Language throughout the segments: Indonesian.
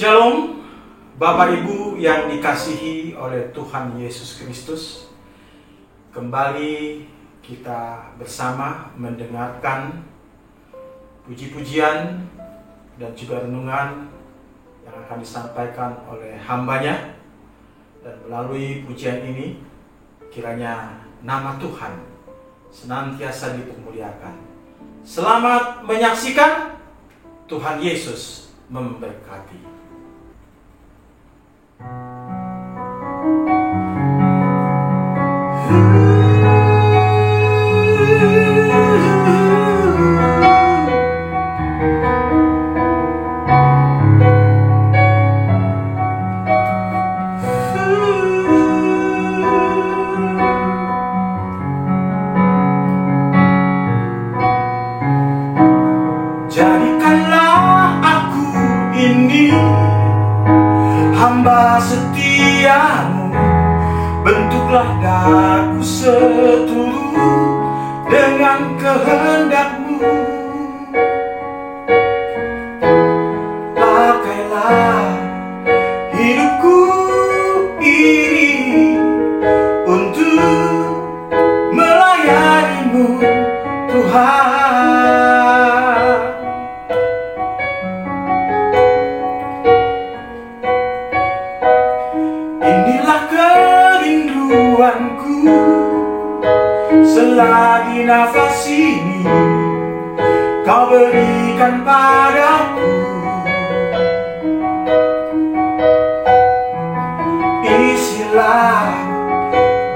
Shalom, Bapak Ibu yang dikasihi oleh Tuhan Yesus Kristus. Kembali kita bersama mendengarkan puji-pujian dan juga renungan yang akan disampaikan oleh hambanya. Dan melalui pujian ini, kiranya nama Tuhan senantiasa dipermuliakan. Selamat menyaksikan. Tuhan Yesus memberkati. Jadikanlah aku ini hamba setiamu, bentuklah daku seturut dengan kehendakmu. Pakailah hidupku ini untuk melayanimu, Tuhan. Inilah kerinduanku selagi nafas ini Kau berikan padaku. Isilah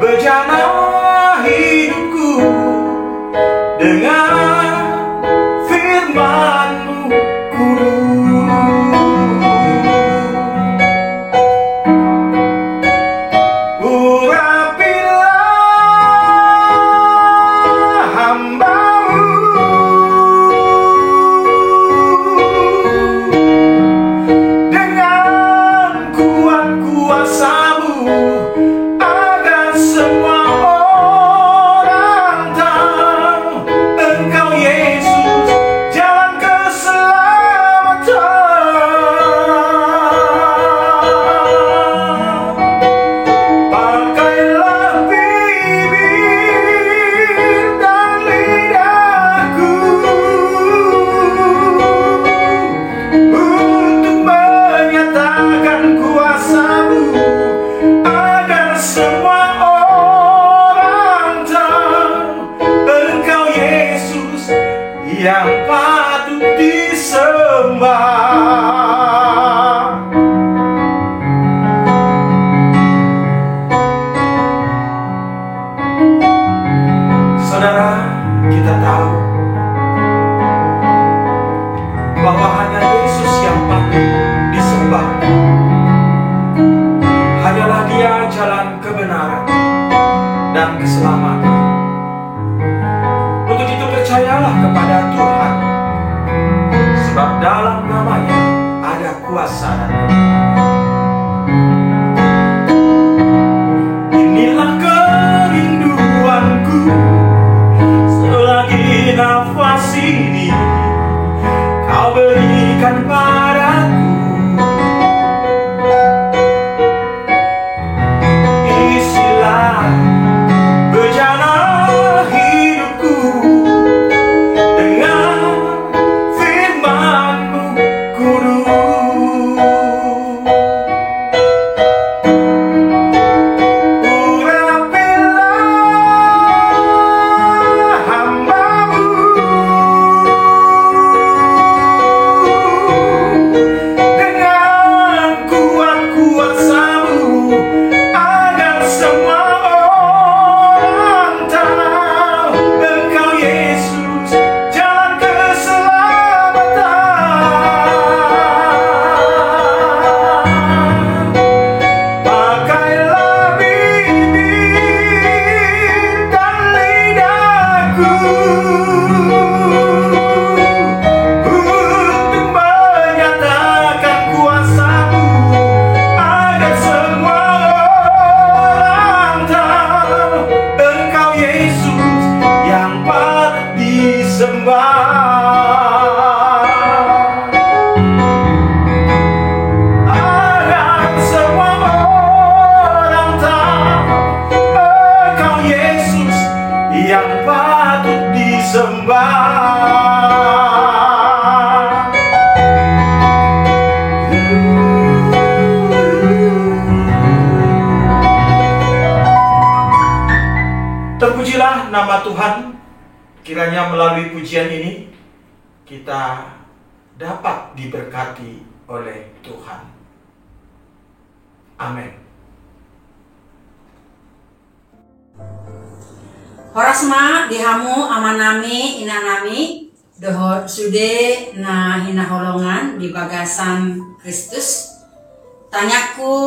bejana hidupku dengan firman-Mu kudus. Yang patut disembah. Saudara, kita tahu bahwa hanya Yesus yang patut disembah. Hanyalah Dia jalan kebenaran dan keselamatan. Untuk itu percayalah kepada Tuhan, sebab dalam nama-Nya ada kuasa dan kebenaran. Inilah kerinduanku selagi nafas ini Kau berikan padaku. Isilah bejana hidupku Terpujilah nama Tuhan. Kiranya melalui pujian ini kita dapat diberkati oleh Tuhan. Amin. Horasma dihamu amanami inanami dohot sude na hina holongan di bagasan Kristus. Tanyaku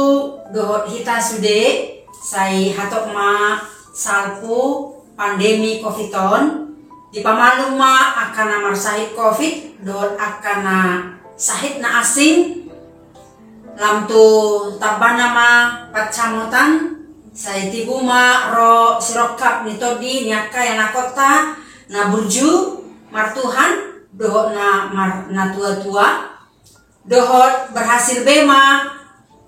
dohot hita sude sai hatok ma salpu pandemi Covid-on di pamalum ma akan amar sahid Covid dohot akan sahid na asing lamtu tabana ma pacamotan saya tibu ma ro sirokap nitodi nyaka yana kota na burju martuhan dohot na tua-tua dohot berhasil bema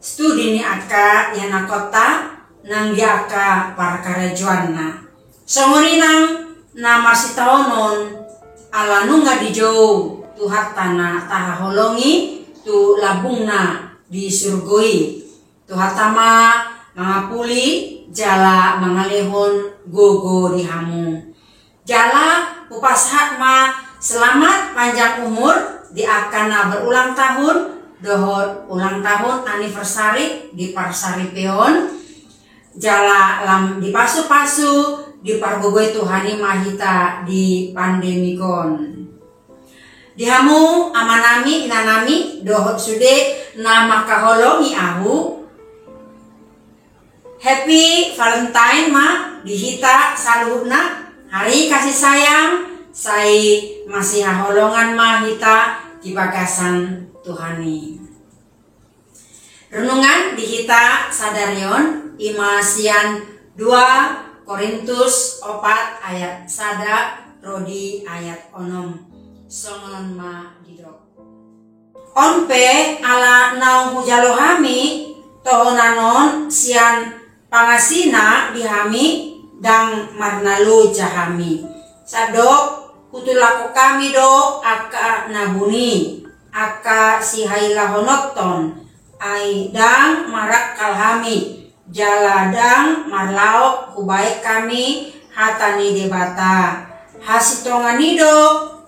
studi ni aka yana kota nang aka para karajuan na songorinang na marsitaonon ala nunga di jauh tuhat tanah taha holongi tu labungna di surgoi tuhat tama mangapuli jala mangalehon gogo dihamu jala upashat ma selamat panjang umur di akana berulang tahun dohot ulang tahun anniversary di Parsari Peon jala lam di pasu-pasu di pargogoi Tuhani mahita di pandemikon dihamu amanami inanami dohot sude nama kaholongi ahu Happy Valentine ma dihita saluhna hari kasih sayang sai masih holongan ma hita di bagasan Tuhani. Renungan dihita sadarion imasian 2 Korintus 4 ayat sada rodi ayat onom songonon ma didok. Onpe ala naung hujalohami tohonanon sian pangasina dihami dang marnalu jahami sadok kutulako kami do aka nabuni aka si haila honokton ai dang marak kalhami jaladang marlaok kubaik kami hatani debata hasitonganido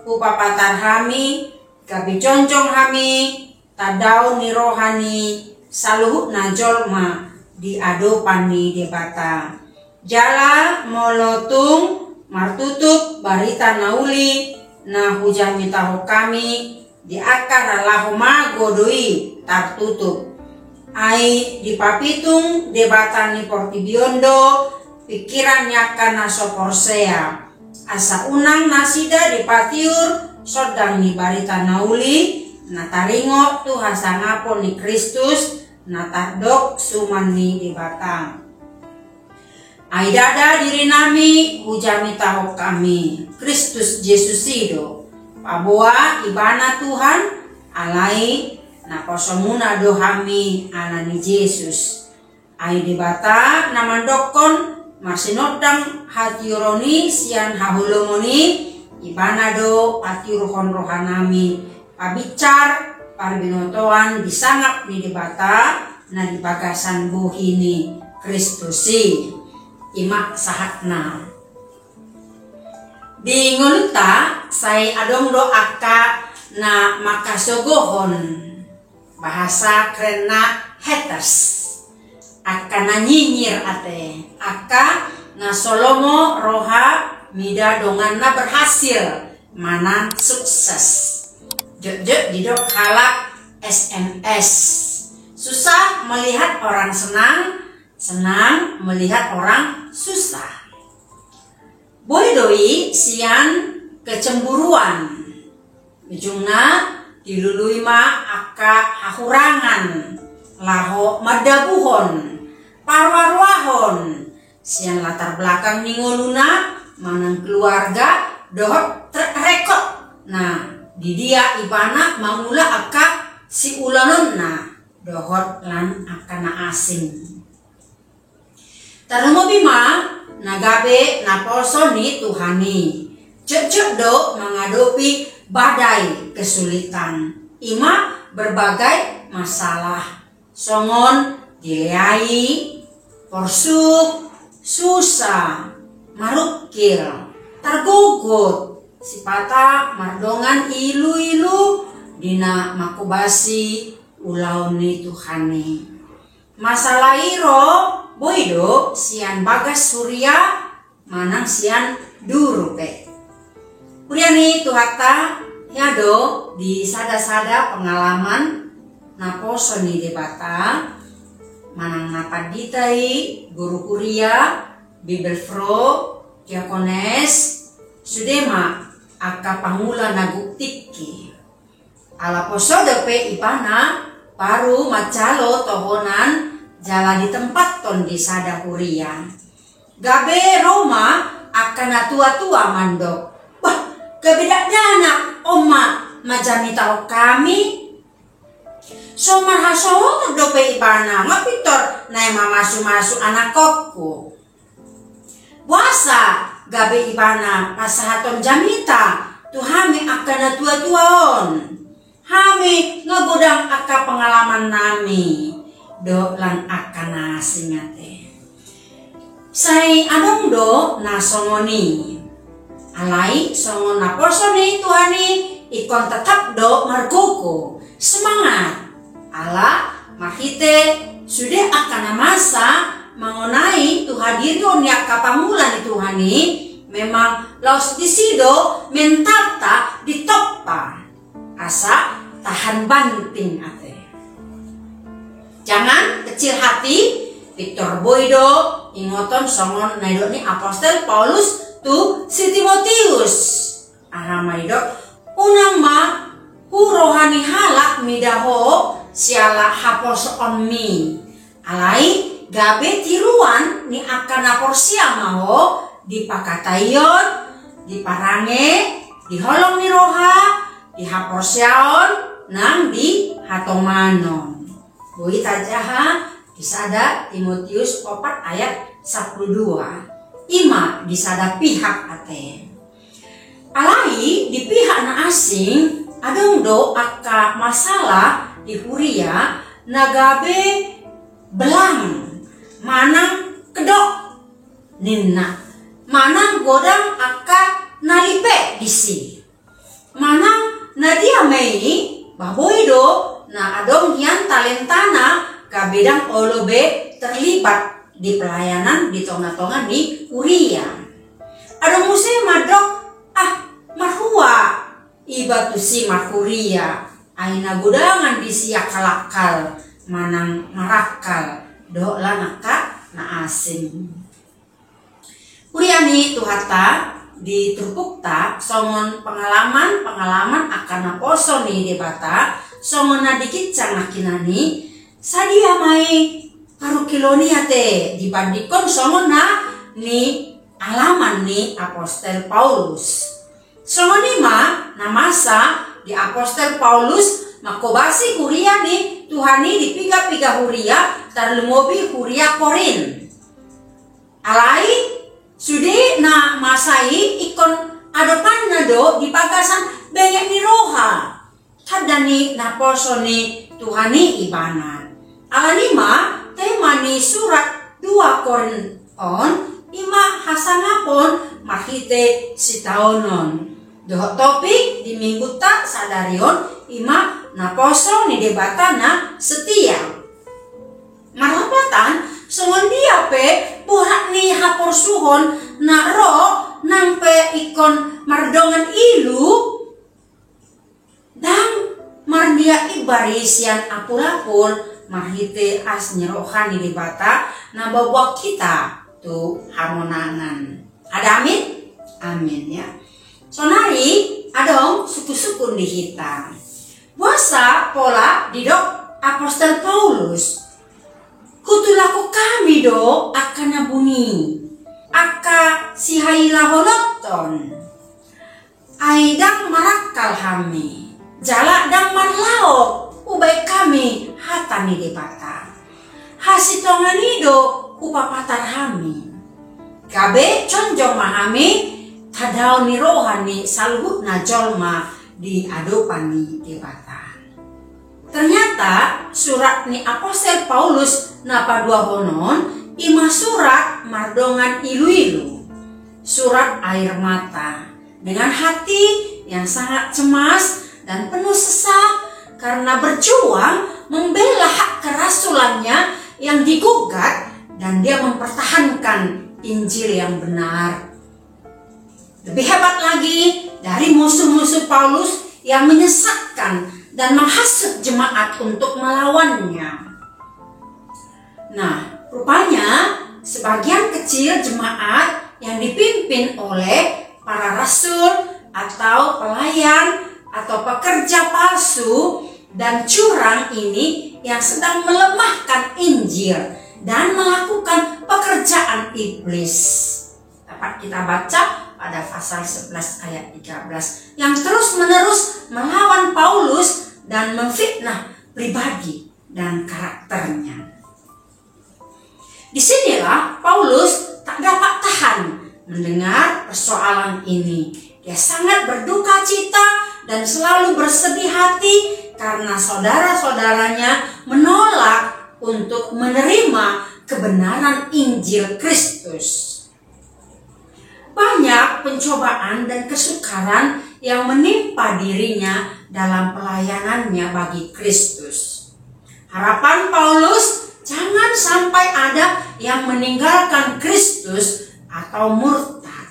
kupapatar hami gabi jonjong hami tadau nirohani saluhut najolma di adopan ni debata jala molotung martutup barita nauli na hujami tahu kami di akar lahoma godoi tartutup ai di papitung debata ni portibiondo pikirannya kana soporsea asa unang nasida di patiur sodang ni barita nauli nataringo Tuhan sangapo ni Kristus natadok sumani di batang aidada diri nami hujami tahok kami Kristus Yesus ido paboa ibana Tuhan alai naposomuna dohami alani Yesus ai di bata namandokon marsinodang hatiuroni sian hahulomoni ibana do hatiurohon rohanami pabicar parbinotoan disangap di debata na di bagasan buhini Kristusi imak sahatna di ngoluta say adong do aka na makasogohon bahasa kerena haters aka na nyinyir ate aka na solomo roha mida dongan na berhasil mana sukses jek didok halak SMS susah melihat orang senang senang melihat orang susah boy doi sian kecemburuan ujungna dilului ma aka hahurangan laho madabuhon parwarwahon sian latar belakang ningoluna manang keluarga dohot rekod nah di dia ibana mangula aka si ulanon na dohot lan akana asing tarumo bima nagabe naposo ni Tuhani cek do menghadapi badai kesulitan ima berbagai masalah songon dileai porsuk susah marukil targugut sipata mardongan ilu-ilu dina makubasi ulauni Tuhani. Masalah iro boido sian bagas surya manang sian durupe. Kuriani tuhata yado di sada-sada pengalaman naposo ni debata manang napaditai guru kuria bibelfro diakones sudema aka pangula naguktiki ala poso depe ipana paru macalo tohonan jala di tempat ton di sada kuria gabe Roma akan tua-tua mandok. Wah, gabe dak dana oma majami tau kami so marhaso dope ipana ngapitor nae mamasu-masu anak kokku puasa gabe ipana pasahaton jamita tuhami akan tua-tuaon hami ngegodang aka pengalaman nami do lan akan singate sai adong do nasongoni alai songon naposoni Tuhani ikon tetap do margoko semangat ala mahite sudah akan masa mengenai Tuhadirion yak kapamulan Tuhani memang laus disido mentata ditoppa asa tahan banting ate. Jangan kecil hati Victor Boido ingoton songon naido ni Apostel Paulus tu si Timotius ahamaido unang ma hurohani halak midaho siala hapos on mi alai gabe tiruan ni akan aporsia mau dipakatayon diparange diholong ni roha dihaporsiaon nang di hatomanon boi tajaha disada Timotius 4 ayat 12 ima disada pihak ate alai di pihak na asing adong do aka masalah di huria nagabe belang manang kedok ninna manang godang aka nalipe disi manang nadia mei baboido na adong hian talentana kabedang olobe terlibat di pelayanan di tonga-tonga di huria adong muse madok marhua ibatu si marhuria aina gudangan di siak kalakal manang marakal do lanaka na asing kuriani tuhata di Turpukta songon pengalaman akan naposo ni debata songon nadikit cang nakinani sadia mai karukiloni ate dibandingkan songon na ni alaman ni Apostel Paulus songon ima na masa di Apostel Paulus makobasi huria ni Tuhani di piga-piga huria tarlumobi huria Korin alai sudi na masai ikon adopan nado di pagasan banyak ni roha kadani naposo ni Tuhani ibanan alanima tema ni surat 2 Korinton ima hasangapon mahite sitaonon doh topik di minggu tak sadarion ima naposo ni debata na setia marapatan songon dia pe borak ni hapor suhon na ro nang pe ikon mardongan ilu dan mardia ibarisian apurapun mahite as nyerohan di debata na bawa kita tu hamonangan ada amin amin ya sonari adong suku-suku di hitam puasa pola didok Apostel Paulus kutulaku kami do akan nabuni aka si haila holoton aidang marakal hami jala dang marlao ubay kami hatani debata hasitonganido upapatar hami kabe conjong mahami tadao ni rohani salhut na jolma di adopani debata. Ternyata surat ni Apostel Paulus na padua honon ima surat mardongan ilu-ilu surat air mata dengan hati yang sangat cemas dan penuh sesak karena berjuang membela hak kerasulannya yang digugat, dan dia mempertahankan Injil yang benar. Lebih hebat lagi dari musuh-musuh Paulus yang menyesatkan dan menghasut jemaat untuk melawannya. Nah, rupanya sebagian kecil jemaat yang dipimpin oleh para rasul atau pelayan atau pekerja palsu dan curang ini yang sedang melemahkan Injil dan melakukan pekerjaan iblis. Dapat kita baca pada pasal 11 ayat 13 yang terus-menerus melawan Paulus dan memfitnah pribadi dan karakternya. Disinilah Paulus tak dapat tahan mendengar persoalan ini. Dia sangat berduka cita dan selalu bersedih hati karena saudara-saudaranya menolak untuk menerima kebenaran Injil Kristus. Banyak pencobaan dan kesukaran yang menimpa dirinya dalam pelayanannya bagi Kristus. Harapan Paulus, jangan sampai ada yang meninggalkan Kristus atau murtad.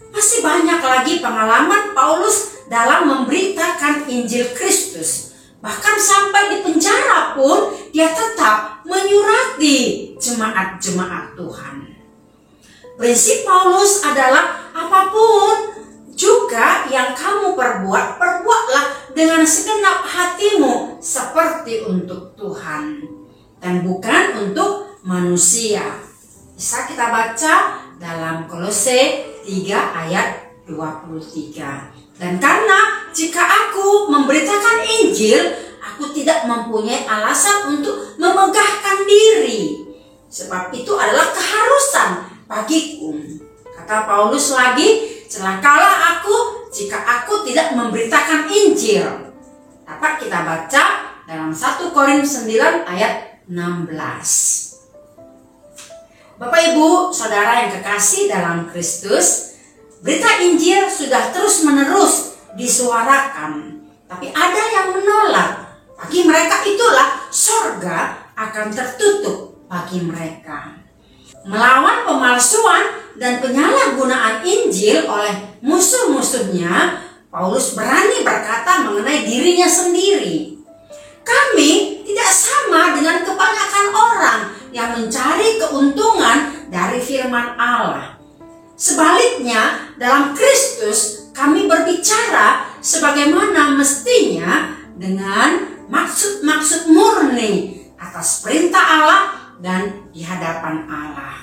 Masih banyak lagi pengalaman Paulus dalam memberitakan Injil Kristus. Bahkan sampai di penjara pun dia tetap menyurati jemaat-jemaat Tuhan. Prinsip Paulus adalah apapun juga yang kamu perbuat, perbuatlah dengan segenap hatimu seperti untuk Tuhan dan bukan untuk manusia. Bisa kita baca dalam Kolose 3 ayat 23. Dan karena jika aku memberitakan Injil, aku tidak mempunyai alasan untuk memegahkan diri. Sebab itu adalah keharusan bagiku. Kata Paulus lagi, celakalah aku jika aku tidak memberitakan Injil. Dapat kita baca dalam 1 Korintus 9 ayat 16. Bapak Ibu, saudara yang kekasih dalam Kristus, berita Injil sudah terus-menerus disuarakan, tapi ada yang menolak. Bagi mereka itulah sorga akan tertutup bagi mereka. Melawan pemalsuan dan penyalahgunaan Injil oleh musuh-musuhnya, Paulus berani berkata mengenai dirinya sendiri. Kami tidak sama dengan kebanyakan orang yang mencari keuntungan dari firman Allah. Sebaliknya, dalam Kristus kami berbicara sebagaimana mestinya dengan maksud-maksud murni atas perintah Allah dan di hadapan Allah.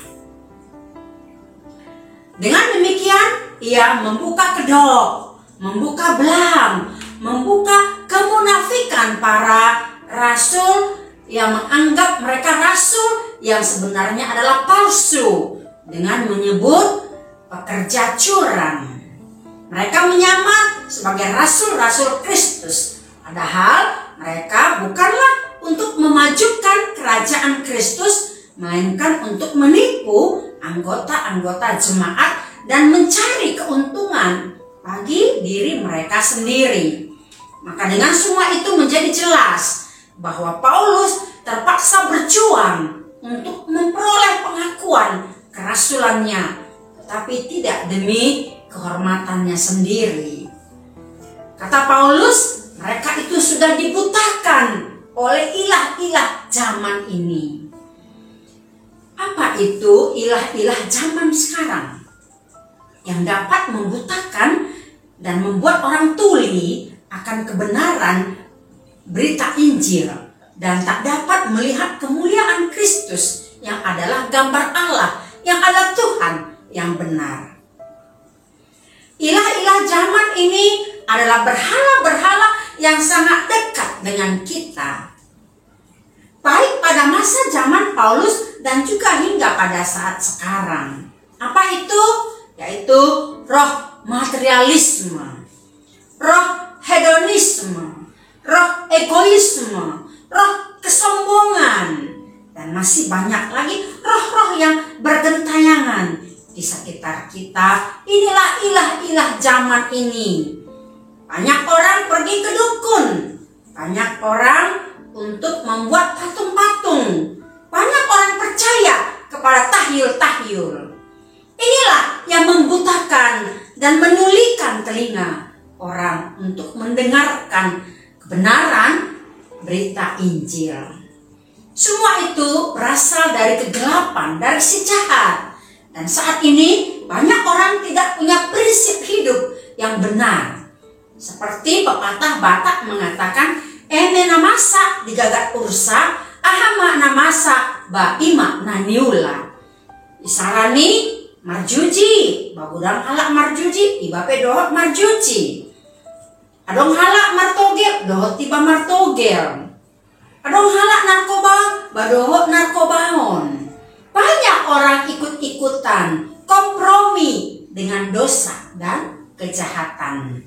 Dengan demikian, ia membuka kedok, membuka belang, membuka kemunafikan para rasul yang menganggap mereka rasul yang sebenarnya adalah palsu dengan menyebut pekerja curang. Mereka menyamar sebagai rasul-rasul Kristus, padahal mereka bukanlah untuk memajukan kerajaan Kristus, melainkan untuk menipu anggota-anggota jemaat dan mencari keuntungan bagi diri mereka sendiri. Maka dengan semua itu menjadi jelas bahwa Paulus terpaksa berjuang untuk memperoleh pengakuan kerasulannya, tapi tidak demi kehormatannya sendiri. Kata Paulus, mereka itu sudah dibutakan oleh ilah-ilah zaman ini. Apa itu ilah-ilah zaman sekarang yang dapat membutakan dan membuat orang tuli akan kebenaran berita Injil dan tak dapat melihat kemuliaan Kristus yang adalah gambar Allah, yang adalah Tuhan yang benar. Ilah-ilah zaman ini adalah berhala-berhala yang sangat dekat dengan kita. Baik pada masa zaman Paulus dan juga hingga pada saat sekarang. Apa itu? Yaitu roh materialisme, roh hedonisme, roh egoisme, roh kesombongan, dan masih banyak lagi roh-roh yang bergentayangan di sekitar kita. Inilah ilah-ilah zaman ini. Banyak orang pergi ke dukun, banyak orang untuk membuat patung-patung, banyak orang percaya kepada tahyul-tahyul. Inilah yang membutakan dan menulikan telinga orang untuk mendengarkan kebenaran berita Injil. Semua itu berasal dari kegelapan, dari si jahat. Dan saat ini banyak orang tidak punya prinsip hidup yang benar. Seperti pepatah Batak mengatakan, eme namasa digagat ursa, ahama namasa ba ima naniula. Isarani marjuji, babudang halak marjuji, ibape dohot marjuji. Adong halak martogel, dohot tiba martogel. Adong halak narkoba, badohot narkobaon. Banyak orang ikut-ikutan, kompromi dengan dosa dan kejahatan.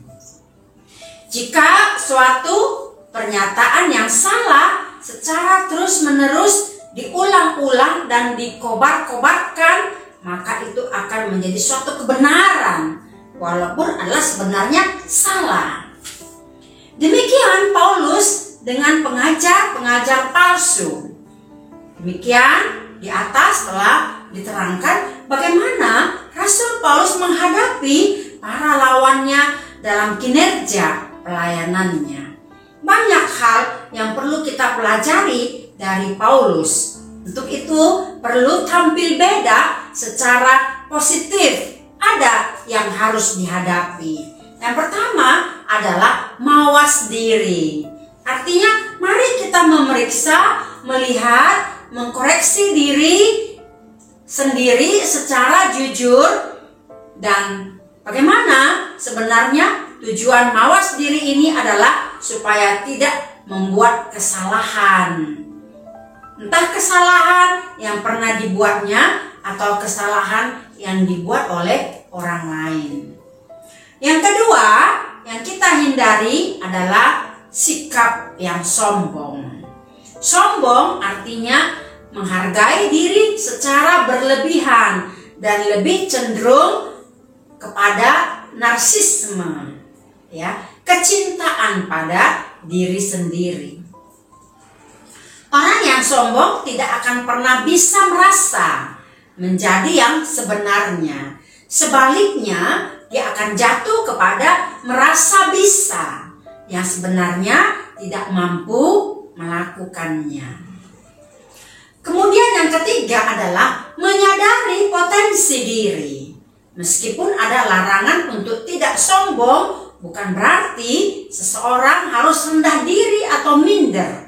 Jika suatu pernyataan yang salah secara terus-menerus diulang-ulang dan dikobar-kobarkan, maka itu akan menjadi suatu kebenaran, walaupun adalah sebenarnya salah. Demikian Paulus dengan pengajar-pengajar palsu. Demikian di atas telah diterangkan bagaimana Rasul Paulus menghadapi para lawannya dalam kinerja pelayanannya. Banyak hal yang perlu kita pelajari dari Paulus. Untuk itu perlu tampil beda secara positif. Ada yang harus dihadapi. Yang pertama adalah mawas diri. Artinya mari kita memeriksa, melihat, mengkoreksi diri sendiri secara jujur. Dan bagaimana sebenarnya tujuan mawas diri ini adalah supaya tidak membuat kesalahan. Entah kesalahan yang pernah dibuatnya atau kesalahan yang dibuat oleh orang lain. Yang kedua yang kita hindari adalah sikap yang sombong. Sombong artinya menghargai diri secara berlebihan dan lebih cenderung kepada narsisme, ya, kecintaan pada diri sendiri. Orang yang sombong tidak akan pernah bisa merasa menjadi yang sebenarnya. Sebaliknya, dia akan jatuh kepada merasa bisa yang sebenarnya tidak mampu melakukannya. Kemudian yang ketiga adalah menyadari potensi diri. Meskipun ada larangan untuk tidak sombong, bukan berarti seseorang harus rendah diri atau minder.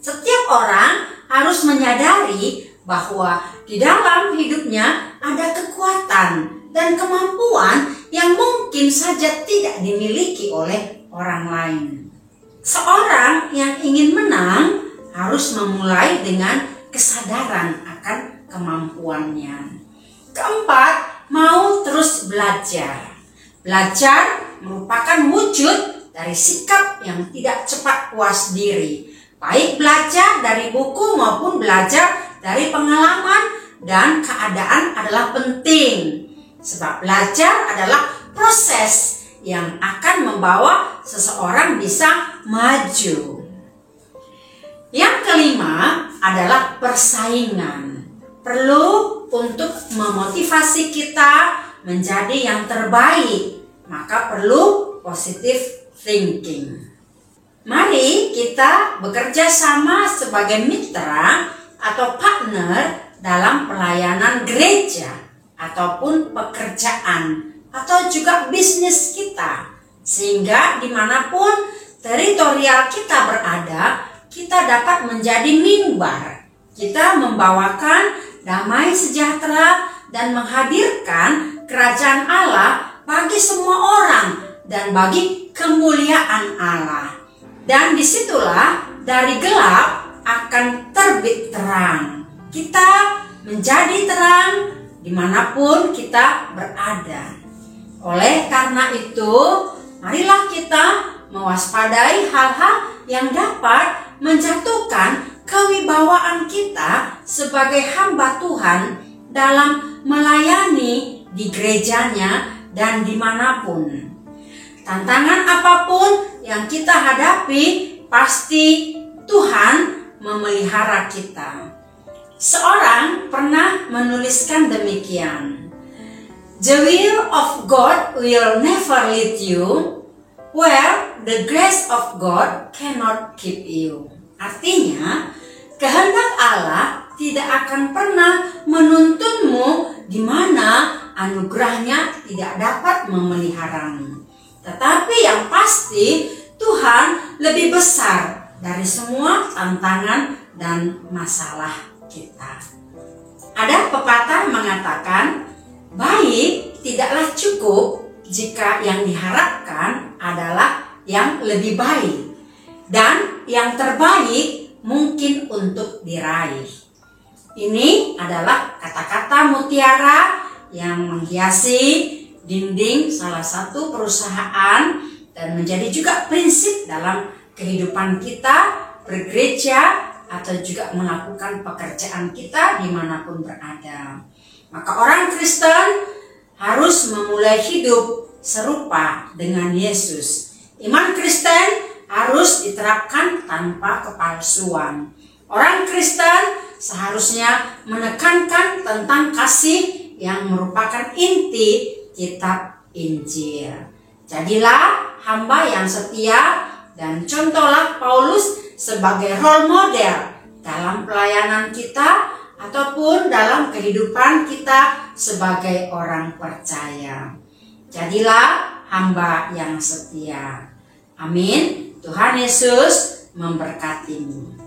Setiap orang harus menyadari bahwa di dalam hidupnya ada kekuatan dan kemampuan yang mungkin saja tidak dimiliki oleh orang lain. Seorang yang ingin menang harus memulai dengan kesadaran akan kemampuannya. Keempat, mau terus belajar. Belajar merupakan wujud dari sikap yang tidak cepat puas diri. Baik belajar dari buku maupun belajar dari pengalaman dan keadaan adalah penting. Sebab belajar adalah proses yang akan membawa seseorang bisa maju. Yang kelima adalah persaingan. Perlu untuk memotivasi kita menjadi yang terbaik, maka perlu positive thinking. Mari kita bekerja sama sebagai mitra atau partner dalam pelayanan gereja ataupun pekerjaan atau juga bisnis kita, sehingga dimanapun teritorial kita berada, kita dapat menjadi mimbar. Kita membawakan damai sejahtera dan menghadirkan kerajaan Allah bagi semua orang dan bagi kemuliaan Allah. Dan disitulah dari gelap akan terbit terang. Kita menjadi terang dimanapun kita berada. Oleh karena itu, marilah kita mewaspadai hal-hal yang dapat menjatuhkan kewibawaan kita sebagai hamba Tuhan dalam melayani di gerejanya dan dimanapun. Tantangan apapun yang kita hadapi, pasti Tuhan memelihara kita. Seorang pernah menuliskan demikian, "The will of God will never lead you where the grace of God cannot keep you." Artinya, kehendak Allah tidak akan pernah menuntunmu di mana anugerahnya tidak dapat memeliharamu. Tetapi yang pasti, Tuhan lebih besar dari semua tantangan dan masalah kita. Ada pepatah mengatakan, baik tidaklah cukup jika yang diharapkan adalah yang lebih baik, dan yang terbaik mungkin untuk diraih. Ini adalah kata-kata mutiara yang menghiasi dinding salah satu perusahaan dan menjadi juga prinsip dalam kehidupan kita bergereja atau juga melakukan pekerjaan kita dimanapun berada. Maka orang Kristen harus memulai hidup serupa dengan Yesus. Iman Kristen harus diterapkan tanpa kepalsuan. Orang Kristen seharusnya menekankan tentang kasih yang merupakan inti kitab Injil. Jadilah hamba yang setia dan contohlah Paulus sebagai role model dalam pelayanan kita ataupun dalam kehidupan kita sebagai orang percaya. Jadilah hamba yang setia. Amin. Tuhan Yesus memberkatimu.